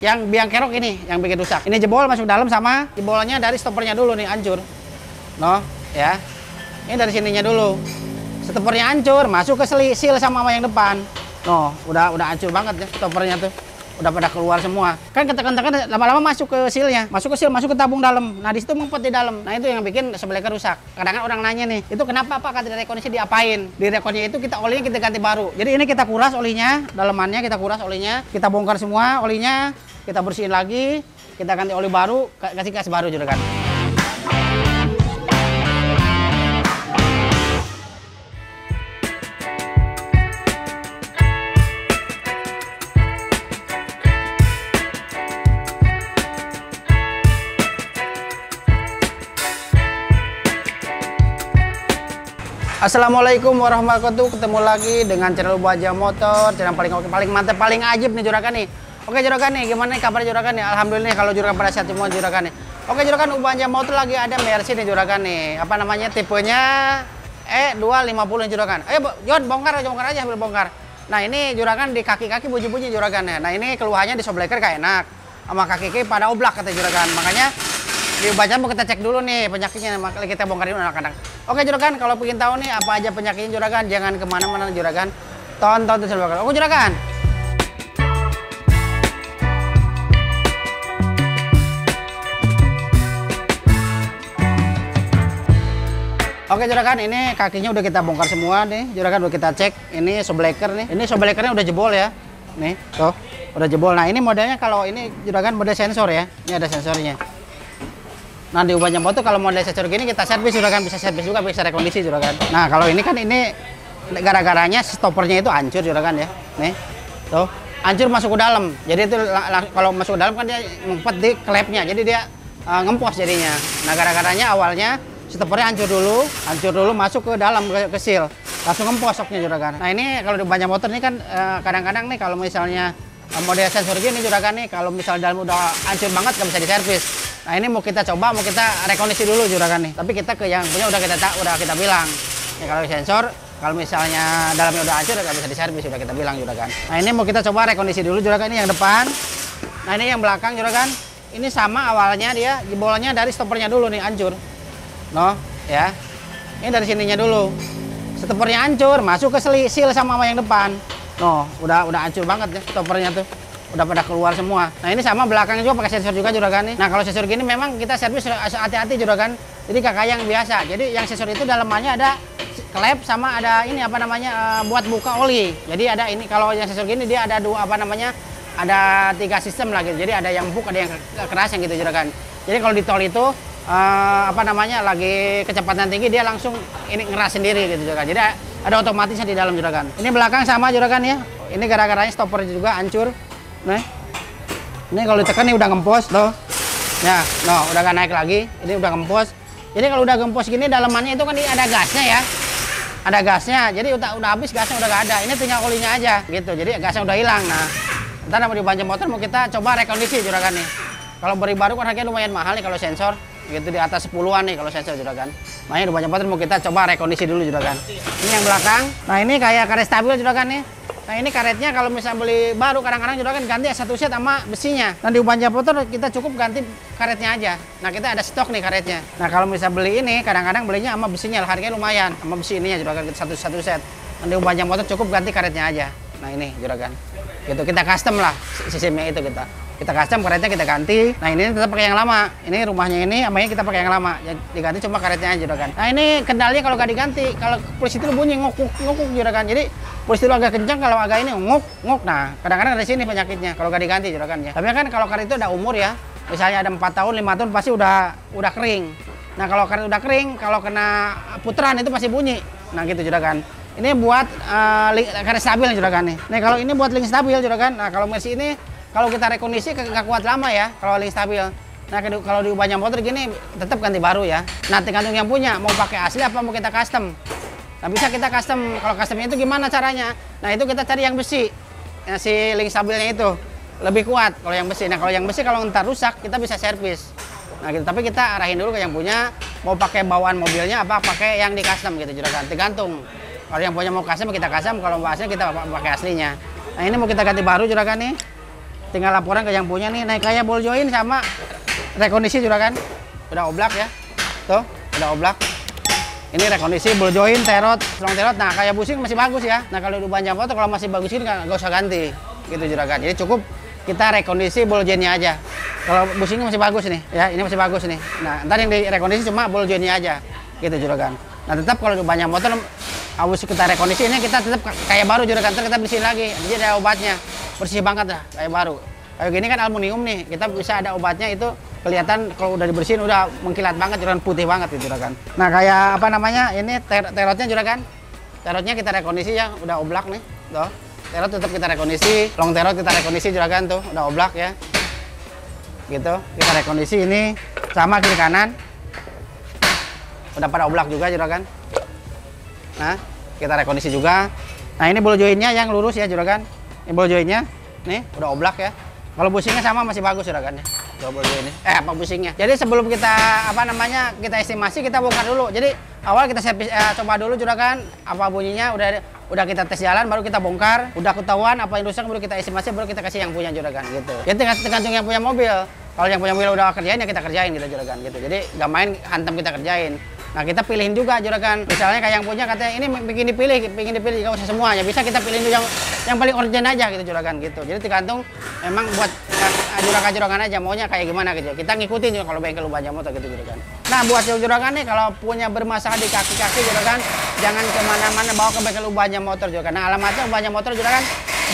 Yang biang kerok ini yang bikin rusak. Ini jebol masuk dalam sama jebolnya dari stoppernya dulu nih hancur. No, ya. Ini dari sininya dulu. Stoppernya hancur, masuk ke seal sama yang depan. No, udah hancur banget ya stoppernya tuh. Udah pada keluar semua. Kan ketekan-tekan lama-lama masuk ke sealnya. Masuk ke seal, masuk ke tabung dalam. Nah, di situ ngumpet di dalam. Nah, itu yang bikin sebeleker rusak. Kadang-kadang orang nanya nih, itu kenapa Pak kata rekondisi diapain? Di rekonnya itu kita olinya kita ganti baru. Jadi ini kita kuras olinya, dalemannya kita kuras olinya, kita bongkar semua olinya, kita bersihin lagi, kita ganti oli baru, kasih gas baru juga kan. Assalamualaikum warahmatullahi wabarakatuh. Ketemu lagi dengan channel Ubanja Motor, channel paling mantap, paling ajib nih juragan nih. Oke juragan nih, gimana nih kabar juragan nih? Alhamdulillah nih kalau juragan pada sehat semua juragan nih. Oke juragan, Ubanja Motor lagi ada Mercy nih juragan nih. Apa namanya? Tipenya E250 nih juragan. Ayo Jon, bongkar aja, ambil bongkar. Nah ini juragan di kaki-kaki bunyi-bunyi juragannya. Nah ini keluhannya di shockbreaker kayak enak, sama kaki-kaki pada oblak kata juragan. Makanya di Ubanja mau kita cek dulu nih penyakitnya, makanya kita bongkar dulu anak-anak. Oke juragan, kalau pengen tahu nih apa aja penyakitnya juragan, jangan kemana-mana juragan, tonton terus juragan. Oke juragan. Oke juragan, ini kakinya udah kita bongkar semua nih juragan, udah kita cek. Ini shockbreaker nih, ini shockbreakernya udah jebol ya, nih tuh udah jebol. Nah ini modelnya, kalau ini juragan model sensor ya, ini ada sensornya. Nah di Ubanja Motor kalau model sensor gini kita servis juragan, bisa servis juga, bisa rekondisi juragan. Nah kalau ini kan ini gara-garanya stoppernya itu hancur juragan ya, nih tuh hancur masuk ke dalam. Jadi itu kalau masuk ke dalam kan dia ngumpet di klepnya, jadi dia ngempos jadinya. Nah gara-garanya awalnya stoppernya hancur dulu masuk ke dalam ke seal, langsung ngempos soknya juragan. Nah ini kalau di Ubanja Motor ini kan kadang-kadang nih kalau misalnya model sensor gini juragan nih, kalau misalnya dalam udah hancur banget nggak bisa diservis. Nah ini mau kita coba, mau kita rekondisi dulu juragan nih. Tapi kita ke yang punya udah kita bilang. Ya kalau sensor, kalau misalnya dalamnya udah hancur nggak bisa diservis, udah kita bilang juragan. Nah ini mau kita coba rekondisi dulu juragan, ini yang depan. Nah ini yang belakang juragan. Ini sama awalnya dia jebolnya dari stoppernya dulu nih hancur. No, ya. Ini dari sininya dulu. Stoppernya hancur, masuk ke seal sama yang depan. No, udah hancur banget ya stoppernya tuh. Udah pada keluar semua. Nah ini sama belakangnya juga pakai sensor juga juragan nih. Nah kalau sensor gini memang kita servis hati-hati juragan. Jadi kakak yang biasa. Jadi yang sensor itu dalamannya ada klep sama ada ini apa namanya buat buka oli. Jadi ada ini, kalau yang sensor gini dia ada dua apa namanya, ada 3 sistem lagi. Jadi ada yang empuk, ada yang keras yang gitu juragan. Jadi kalau di tol itu apa namanya lagi kecepatan tinggi dia langsung ini ngeras sendiri gitu juragan. Jadi ada otomatisnya di dalam juragan. Ini belakang sama juragan ya. Ini gara-garanya stopper juga hancur. Nah, ini kalau ditekan nih udah ngempos tuh. Ya, no, udah gak naik lagi. Ini udah ngempos. Jadi kalau udah ngempos gini dalamannya itu kan ini ada gasnya ya. Ada gasnya. Jadi udah habis gasnya, udah gak ada. Ini tinggal olinya aja gitu. Jadi gasnya udah hilang. Nah, ntar mau di Ubanja Motor mau kita coba rekondisi juragan nih. Kalau beri baru kan harganya lumayan mahal nih kalau sensor. Gitu di atas 10-an nih kalau sensor juragan. Makanya di Ubanja Motor mau kita coba rekondisi dulu juragan. Ini yang belakang. Nah, ini kayak karet stabil juragan nih. Nah ini karetnya kalau misalnya beli baru kadang-kadang juragan ganti satu set sama besinya. Nah di Ubanja Motor kita cukup ganti karetnya aja. Nah kita ada stok nih karetnya. Nah kalau misalnya beli ini kadang-kadang belinya sama besinya, harganya lumayan sama besi ininya juragan, satu set. Nah di Ubanja Motor cukup ganti karetnya aja. Nah ini juragan. Gitu kita custom lah sistemnya itu kita custom karetnya kita ganti. Nah ini tetap pakai yang lama. Ini rumahnya ini amanya kita pakai yang lama. Jadi diganti cuma karetnya aja juragan. Nah ini kendalinya kalau nggak diganti, kalau polisi itu bunyi ngukuk juragan. Jadi polisi itu agak kencang, kalau agak ini nguk. Nah kadang-kadang dari sini penyakitnya kalau nggak diganti juragan ya. Tapi kan kalau karet itu ada umur ya. Misalnya ada 4 tahun, 5 tahun pasti udah kering. Nah kalau karet udah kering, kalau kena putaran itu pasti bunyi. Nah gitu juragan. Ini buat karet stabil juragan nih. Nih kalau ini buat link stabil juragan. Nah kalau Mercy ini kalau kita rekondisi nggak kuat lama ya kalau link stabil. Nah kalau di Ubanja Motor gini tetap ganti baru ya. Nah tergantung yang punya mau pakai asli apa mau kita custom. Nah bisa kita custom. Kalau customnya itu gimana caranya? Nah itu kita cari yang besi. Nah, si link stabilnya itu lebih kuat kalau yang besi. Nah kalau yang besi kalau ntar rusak kita bisa servis. Nah gitu. Tapi kita arahin dulu ke yang punya mau pakai bawaan mobilnya apa pakai yang di custom gitu juragan. Tergantung. Kalau yang punya mau custom kita custom, kalau mau asli kita pakai aslinya. Nah ini mau kita ganti baru juragan nih. tinggal laporan ke yang punya nih. Nah kayak ball join sama rekondisi juragan, udah oblak ya, tuh udah oblak. Ini rekondisi, ball join, terot, long terot. Nah kayak busing masih bagus ya. Nah kalau di banyak motor kalau masih bagusin nggak usah ganti, gitu juragan. Jadi cukup kita rekondisi ball joinnya aja. Kalau busingnya masih bagus nih, ya ini masih bagus nih. Nah ntar yang direkondisi cuma ball joinnya aja, gitu juragan. Nah tetap kalau di banyak motor habis kita rekondisi ini kita tetap kayak baru juragan. Ntar kita bersihin lagi, jadi ada obatnya. Bersih banget dah, kayak baru. Kayak gini kan aluminium nih, kita bisa ada obatnya itu kelihatan kalau udah dibersihin udah mengkilat banget, juragan, putih banget itu juragan. Nah kayak apa namanya ini terotnya juragan, terotnya kita rekondisi ya, udah oblak nih, tuh. Terot tetap kita rekondisi, long terot kita rekondisi juragan tuh, udah oblak ya. Gitu, kita rekondisi ini sama kiri kanan, udah pada oblak juga juragan. Nah kita rekondisi juga. Nah ini ball joinnya yang lurus ya juragan. Ini ball joinnya, nih udah oblak ya. Kalau busingnya sama masih bagus juragan ya. Coba ball joinnya. Apa busingnya? Jadi sebelum kita apa namanya kita estimasi kita bongkar dulu. Jadi awal kita coba dulu juragan apa bunyinya. Udah kita tes jalan baru kita bongkar. Udah ketahuan apa yang rusak baru kita estimasi baru kita kasih yang punya juragan gitu. Jadi tergantung yang punya mobil. Kalau yang punya mobil udah kerjain ya kita kerjain gitu juragan gitu. Jadi nggak main hantam kita kerjain. Nah kita pilihin juga juragan. Misalnya kayak yang punya katanya ini pengen dipilih nggak usah semuanya. Bisa kita pilihin dulu yang paling original aja gitu juragan gitu. Jadi tergantung emang buat juragan aja maunya kayak gimana gitu. Kita ngikutin juga kalau bengkel banyak motor gitu juragan. Nah buat juragan nih kalau punya bermasalah di kaki-kaki juragan jangan kemana-mana bawa ke bengkel banyak motor juragan. Nah alamatnya banyak motor juragan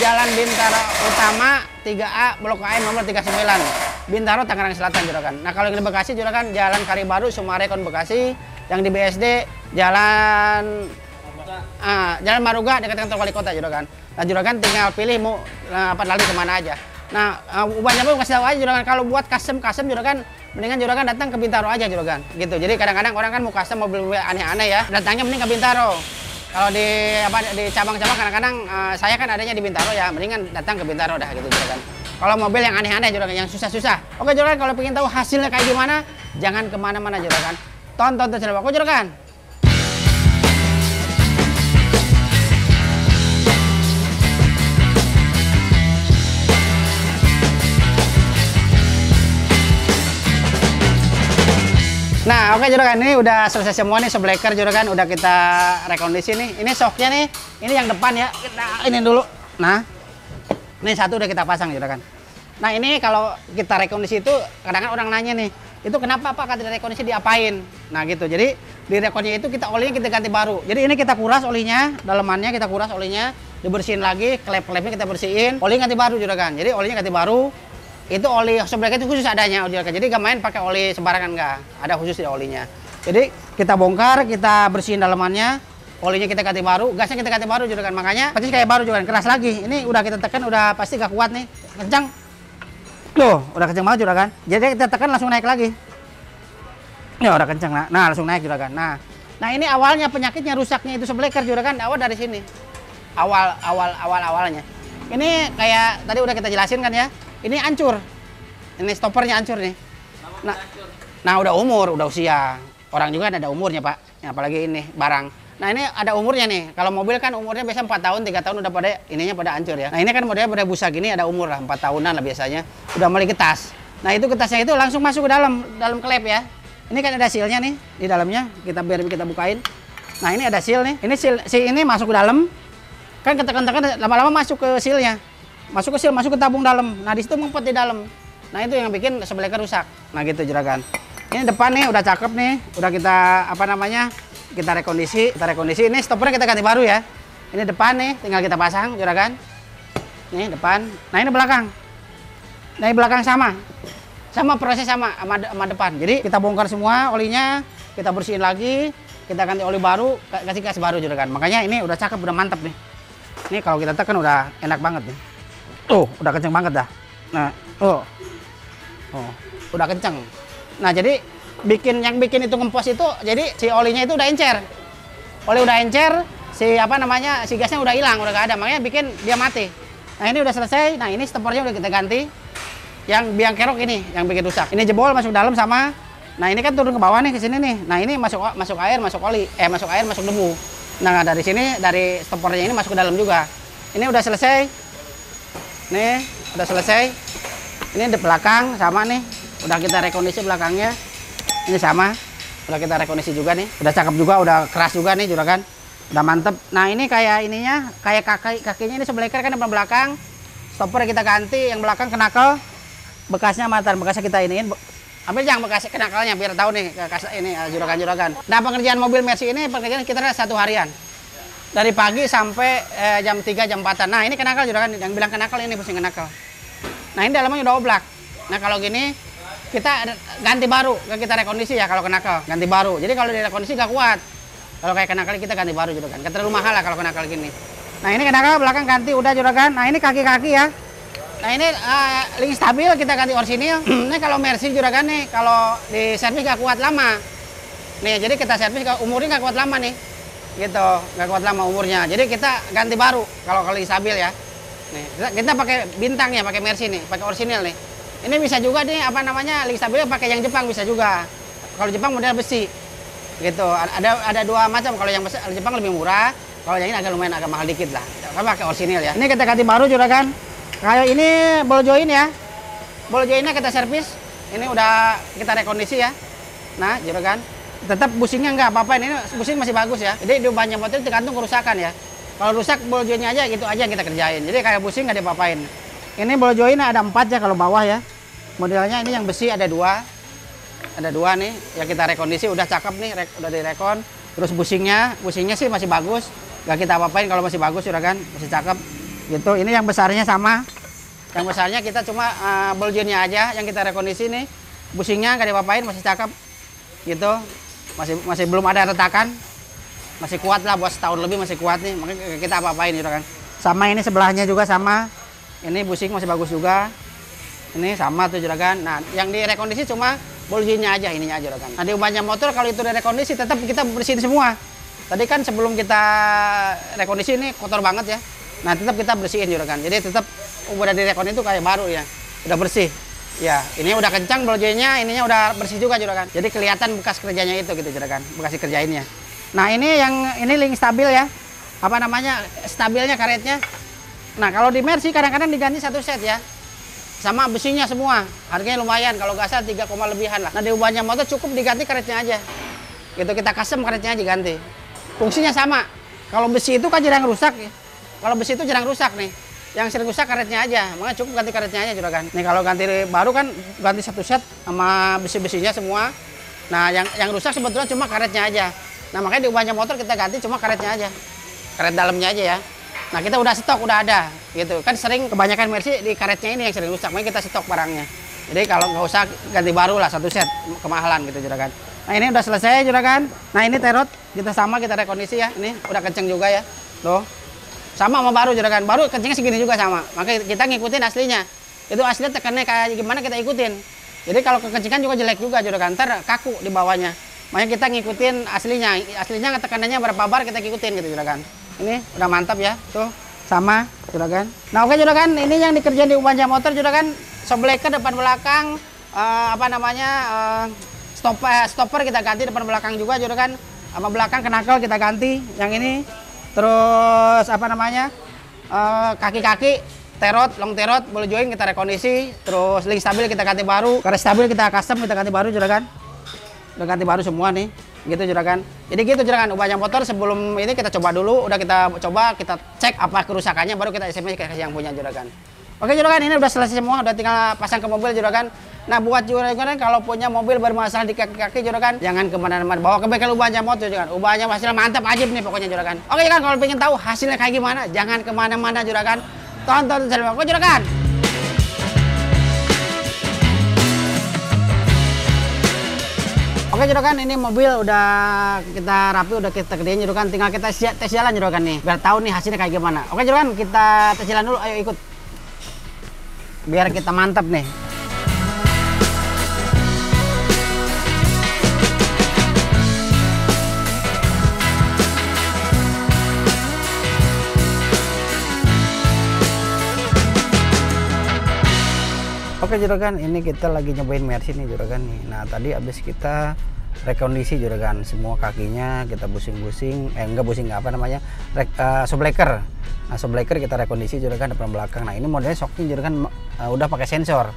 Jalan Bintaro Utama 3A Blok A nomor 39 Bintaro Tangerang Selatan juragan. Nah kalau yang di Bekasi juragan Jalan Karibaru Sumarekon Bekasi. Yang di BSD Jalan Jalan Maruga dekat kantor wali kota juragan. Nah juragan tinggal pilih mau lari kemana aja. Nah banyak pun kasih tahu aja juragan kalau buat custom juragan mendingan juragan datang ke Bintaro aja juragan gitu. Jadi kadang-kadang orang kan mau custom mobil aneh-aneh ya datangnya mending ke Bintaro. Kalau di cabang-cabang kadang-kadang saya kan adanya di Bintaro ya mendingan datang ke Bintaro dah gitu juragan. Kalau mobil yang aneh-aneh juragan yang susah-susah. Oke juragan kalau pengen tahu hasilnya kayak gimana jangan kemana-mana juragan. Tonton terus aku juragan. Nah oke juragan ini udah selesai semua nih shockbreaker juragan udah kita rekondisi nih. Ini shocknya nih ini yang depan ya kita ini dulu. Nah ini satu udah kita pasang juragan. Nah ini kalau kita rekondisi itu kadang-kadang orang nanya nih itu kenapa Pak kalau rekondisi diapain? Nah gitu, jadi di rekonnya itu kita olinya kita ganti baru. Jadi ini kita kuras olinya, dalemannya kita kuras olinya, dibersihin lagi, klep-klepnya kita bersihin, oli ganti baru juragan. Jadi olinya ganti baru, itu oli shockbreaker itu khusus adanya juragan. Jadi gak main pakai oli sembarangan nggak, ada khusus di olinya. Jadi kita bongkar, kita bersihin dalemannya, olinya kita ganti baru, gasnya kita ganti baru juragan. Makanya pasti kayak baru juragan, keras lagi. Ini udah kita tekan, udah pasti gak kuat nih, kencang. Loh, udah kenceng banget juragan. Jadi kita tekan langsung naik lagi. Ya udah kenceng lah. Nah, langsung naik juragan. Nah ini awalnya penyakitnya rusaknya itu shockbreaker juragan awal dari sini. Awalnya. Ini kayak tadi udah kita jelasin kan ya. Ini hancur. Ini stoppernya hancur nih. Nah, udah umur, udah usia. Orang juga ada umurnya, Pak. Ya, apalagi ini barang. Nah ini ada umurnya nih. Kalau mobil kan umurnya biasanya 4 tahun, 3 tahun udah pada ininya pada hancur ya. Nah ini kan modelnya pada busa gini ada umur lah 4 tahunan lah biasanya. Udah mulai getas. Nah itu getasnya itu langsung masuk ke dalam klep ya. Ini kan ada sealnya nih di dalamnya. Biar kita bukain. Nah ini ada seal nih. Ini seal ini masuk ke dalam. Kan ketekan-tekan lama-lama masuk ke sealnya. Masuk ke seal, masuk ke tabung dalam. Nah di situ ngumpet di dalam. Nah itu yang bikin shockbreaker rusak. Nah gitu juragan. Ini depan nih udah cakep nih. Udah kita apa namanya? Kita rekondisi ini stoppernya kita ganti baru ya. Ini depan nih tinggal kita pasang juragan. Nih depan. Nah ini belakang. Nah ini belakang sama proses sama depan. Jadi kita bongkar semua olinya, kita bersihin lagi, kita ganti oli baru, kasih gas baru juragan. Makanya ini udah cakep, udah mantep nih. Ini kalau kita tekan udah enak banget nih. Tuh udah kenceng banget dah. Nah udah kenceng. Nah jadi yang bikin itu ngempos itu jadi si olinya itu udah encer. Oli udah encer, si gasnya udah hilang, udah gak ada, makanya bikin dia mati. Nah ini udah selesai. Nah ini stoppernya udah kita ganti. Yang biang kerok ini yang bikin rusak. Ini jebol masuk dalam sama. Nah ini kan turun ke bawah nih ke sini nih. Nah ini masuk air, masuk oli, masuk air, masuk debu. Nah dari sini dari stoppernya ini masuk ke dalam juga. Ini udah selesai. Nih udah selesai. Ini di belakang sama nih, udah kita rekondisi belakangnya. Ini sama, udah kita rekondisi juga nih. Udah cakep juga, udah keras juga nih juragan. Udah mantep. Nah ini kayak ininya, kayak kakinya ini shockbreaker kan depan belakang. Stopper kita ganti, yang belakang knuckle. Bekasnya mantan, bekasnya kita iniin. Ambil jangan bekas knuckle-nya biar tahu nih ini juragan-juragan. Nah pengerjaan mobil Mercy ini pengerjaan kita 1 harian. Dari pagi sampai jam 3 jam 4. Nah ini knuckle juragan, yang bilang knuckle ini pusing knuckle. Nah ini dalamnya udah oblak. Nah kalau gini kita ganti baru, kita rekondisi ya kalau knuckle, ganti baru. Jadi kalau direkondisi nggak kuat. Kalau kayak knuckle kita ganti baru juragan. Terlalu mahal lah kalau knuckle gini. Nah ini knuckle belakang ganti udah juragan. Nah ini kaki-kaki ya. Nah ini link stabil kita ganti orsinil. Ini kalau Mercy juragan nih, kalau di servis nggak kuat lama. Nih jadi kita servis umurnya nggak kuat lama nih, gitu nggak kuat lama umurnya. Jadi kita ganti baru kalau link stabil ya. Nih kita pakai bintang ya, pakai Mercy nih, pakai orsinil nih. Ini bisa juga nih apa namanya link stabil pakai yang Jepang bisa juga. Kalau Jepang model besi, gitu. Ada 2 macam. Kalau yang Jepang lebih murah, kalau yang ini lumayan agak mahal dikit lah. Kita pakai orsinil ya. Ini kita ganti baru juragan. Kayak ini ball join ya, ball joinnya kita servis, ini udah kita rekondisi ya. Nah juragan, tetap busingnya nggak apa-apa, ini busing masih bagus ya. Jadi di banyak motor tergantung kerusakan ya. Kalau rusak ball joinnya aja gitu aja yang kita kerjain. Jadi kayak busing nggak diapa-apain. Ini ball join ada 4 ya kalau bawah ya. Modelnya ini yang besi ada 2 nih, yang kita rekondisi udah cakep nih, udah direkon. Terus busingnya sih masih bagus, nggak kita apa-apain kalau masih bagus juragan, masih cakep. Gitu, ini yang besarnya sama. Yang besarnya kita cuma ball joinnya aja yang kita rekondisi nih. Busingnya nggak diapa-apain, masih cakep. Gitu. Masih belum ada retakan. Masih kuat lah buat setahun lebih masih kuat nih. Makanya kita apa-apain gitu kan. Sama ini sebelahnya juga sama. Ini busing masih bagus juga. Ini sama tuh juragan. Nah, yang direkondisi cuma ball joinnya aja, ininya aja juragan. Nah, di banyak motor kalau itu direkondisi tetap kita bersihin semua. Tadi kan sebelum kita rekondisi ini kotor banget ya. Nah tetap kita bersihin juragan. Jadi tetap udah direkon itu kayak baru ya, udah bersih. Ya ini udah kencang ball joinnya, ininya udah bersih juga juragan. Jadi kelihatan bekas kerjanya itu gitu juragan, bekas kerjainnya. Nah ini link stabil ya, apa namanya stabilnya karetnya. Nah kalau di Mercy kadang-kadang diganti 1 set ya, sama besinya semua. Harganya lumayan, kalau nggak salah 3, lebihan lah. Nah di banyak motor cukup diganti karetnya aja. Gitu kita custom karetnya aja ganti. Fungsinya sama. Kalau besi itu kan jarang rusak ya. Kalau besi itu jarang rusak nih, yang sering rusak karetnya aja, makanya cukup ganti karetnya aja juragan. Nih kalau ganti baru kan ganti 1 set sama besi-besinya semua. Nah yang rusak sebetulnya cuma karetnya aja. Nah makanya di banyak motor kita ganti cuma karetnya aja, karet dalamnya aja ya. Nah kita udah stok, udah ada, gitu. Kan sering kebanyakan Mercy di karetnya ini yang sering rusak, makanya kita stok barangnya. Jadi kalau nggak usah ganti baru lah 1 set, kemahalan gitu juragan. Nah ini udah selesai juragan. Nah ini terot kita rekondisi ya, ini udah kenceng juga ya, tuh. Sama baru juragan, baru kencingnya segini juga sama. Makanya kita ngikutin aslinya. Itu aslinya tekannya kayak gimana kita ikutin. Jadi kalau kekencingan juga jelek juga juragan, ntar kaku di bawahnya. Makanya kita ngikutin aslinya. Aslinya tekanannya berapa bar kita ikutin gitu juragan. Ini udah mantap ya, tuh sama juragan. Nah oke juragan, ini yang dikerjain di Ubanja Motor juragan, shockbreaker depan belakang, stopper kita ganti depan belakang juga juragan. Sama belakang knuckle kita ganti, yang ini. Terus kaki-kaki terot, long terot, ball join kita rekondisi, terus link stabil kita ganti baru, karet stabil kita custom kita ganti baru juragan. Udah ganti baru semua nih, gitu juragan. Jadi gitu juragan, Ubanja Motor sebelum ini kita coba dulu, udah kita coba, kita cek apa kerusakannya, baru kita SMS ke yang punya juragan. Oke juragan, ini udah selesai semua, udah tinggal pasang ke mobil juragan. Nah buat juragan kalau punya mobil bermasalah di kaki-kaki juragan, jangan kemana-mana, bawa ke bengkel Ubanja Motor juragan. Ubanja hasilnya mantap, ajib nih pokoknya juragan. Oke juragan, kalau pengen tahu hasilnya kayak gimana, jangan kemana-mana juragan, tonton terus. Oke juragan. Oke juragan, ini mobil udah kita rapi, udah kita kerjain juragan, tinggal kita tes jalan juragan nih, biar tahu nih hasilnya kayak gimana. Oke juragan, kita tes jalan dulu, ayo ikut, biar kita mantap nih. Oke juragan, ini kita lagi nyobain Mercy nih juragan nih. Nah tadi abis kita rekondisi juragan, semua kakinya kita busing-busing, shockbreaker. Nah shockbreaker kita rekondisi juragan depan belakang. Nah ini modelnya shocknya juragan udah pakai sensor.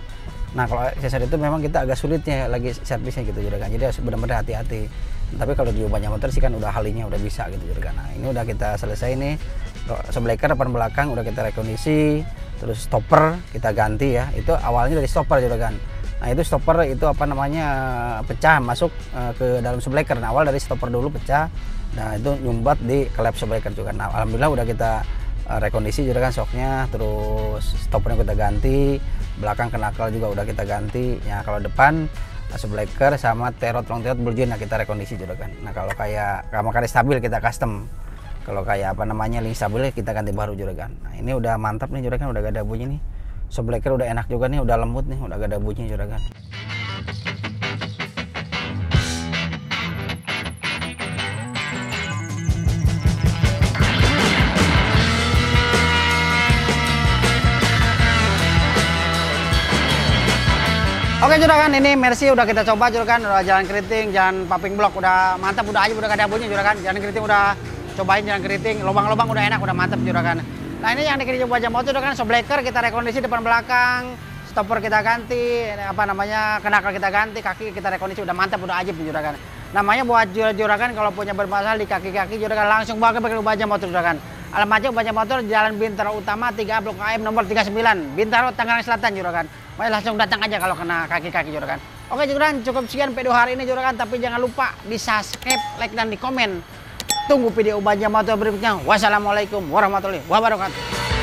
Nah kalau sensor itu memang kita agak sulitnya lagi servisnya gitu juragan, jadi harus benar-benar hati-hati. Tapi kalau di banyak motor sih kan udah halinya udah bisa gitu juragan. Nah ini udah kita selesai nih, shockbreaker depan belakang udah kita rekondisi, terus stopper kita ganti ya, itu awalnya dari stopper juragan. Nah itu stopper itu apa namanya pecah masuk ke dalam shockbreaker. Nah awal dari stopper dulu pecah, nah itu nyumbat di klep shockbreaker juga. Nah alhamdulillah udah kita rekondisi juragan shocknya, terus stoppernya kita ganti, belakang kenakal juga udah kita ganti. Ya kalau depan shockbreaker sama terot long terot burjoin nah kita rekondisi juragan. Nah kalau kayak kare stabil kita custom, kalau kayak apa namanya link stabil kita ganti baru juragan. Nah ini udah mantap nih juragan, udah gak ada bunyi nih, shockbreaker udah enak juga nih, udah lembut nih, udah gak ada bunyi juragan. Oke juragan, ini Mercy udah kita coba juragan, udah jalan keriting, jalan pumping block udah mantap, udah aja udah gak ada bunyi juragan. Jalan keriting udah cobain jalan keriting, lubang-lubang udah enak, udah mantap juragan. Nah ini yang dikirimin wajah motor juragan, shockbreaker kita rekondisi depan belakang, stopper kita ganti, apa namanya kenakal kita ganti, kaki kita rekondisi udah mantap, udah ajib juragan. Namanya buat juragan kalau punya bermasalah di kaki-kaki juragan langsung bawa ke wajah motor juragan. Alamatnya wajah motor Jalan Bintaro Utama 3 Blok AM nomor 39, Bintaro Tangerang Selatan juragan. Makanya langsung datang aja kalau kena kaki-kaki juragan. Oke juragan, cukup sekian video hari ini juragan, tapi jangan lupa di subscribe, like dan di komen. Tunggu video wajah motor berikutnya. Wassalamualaikum warahmatullahi wabarakatuh.